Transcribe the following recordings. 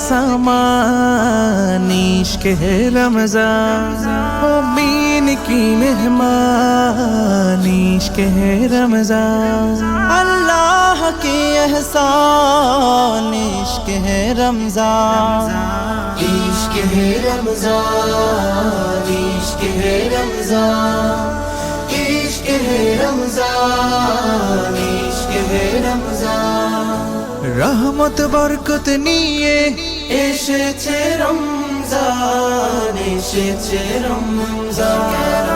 सामान इश्क है रमज़ान मोमिन की मेहमान इश्क है रमज़ान अल्लाह की एहसान इश्क है रमज़ान इश्क है रमज़ान इश्क है रमज़ान इश्क है रमज़ान इश्क है रमज़ान रहमत बरकत निये এসেছে রমজান এসেছে রমজান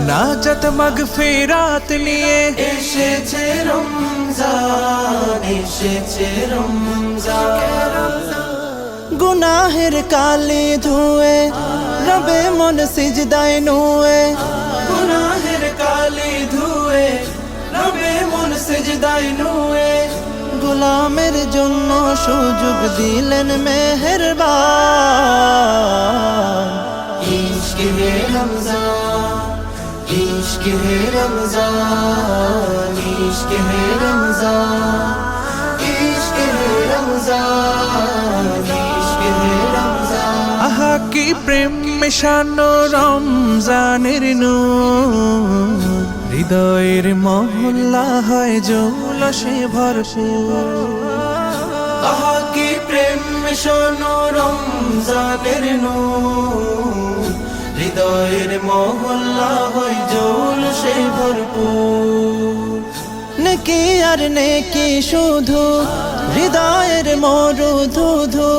नाजत मगफिरात निये এসেছে রমজান এসেছে রমজান गुनाहेर काले धुए रबे मन सिजदाय नुए গুনাহের কালি ধুয়ে রবে মন সিজদায় নুয়ে गुलामेर जन्नो सुजुग दिलेन मेहरबान इश्क है रमज़ान इश्क है रमज़ान इश्क है रमज़ान इश्क है रमज़ान इश्क है रमज़ान आहा की प्रेम मिशानो रमजानेर नूर हृदयेर महल्ला हय जौलसे भरपूर आहा की प्रेम मिशानो रमज़ानेर नूर হৃদয়ের মহল্লা হয় জৌলসে ভরপুর नेकी आर नेकी शुधु हृदयेर मरुधुधु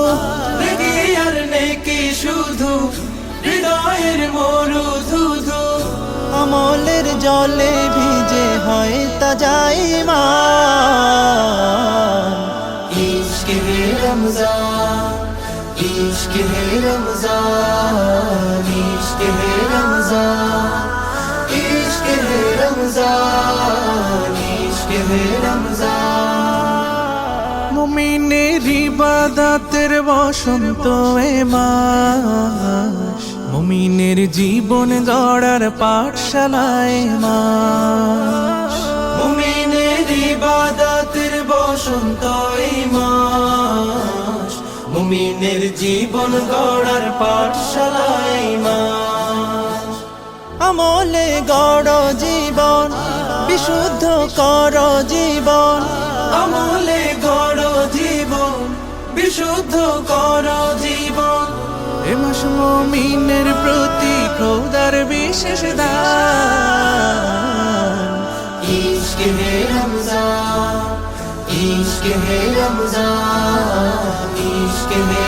নেকি আর নেকি শুধু হৃদয়ের মরুধুধু আমলের জলে ভিজে হয় তাজা ঈমান इश्क है रमज़ान इश्क है रमज़ान इश्क है रमज़ान इश्क है रमज़ान इश्क है रमज़ान মুমিনের ইবাদতের বসন্ত এ মাস মুমিনের জীবন গড়ার পাঠশালা এ মাস মুমিনের ইবাদতের বসন্ত এই মাস মুমিনের জীবন গড়ার পাঠশালা এই মাস আমলে গড় জীবন বিশুদ্ধ কর জীবন আমলে গড় জীবন বিশুদ্ধ কর জীবন এ মাস মুমিনের প্রতি খোদার বিশেষ দান इश्क है रमज़ान इश्क है रमज़ान इश्क है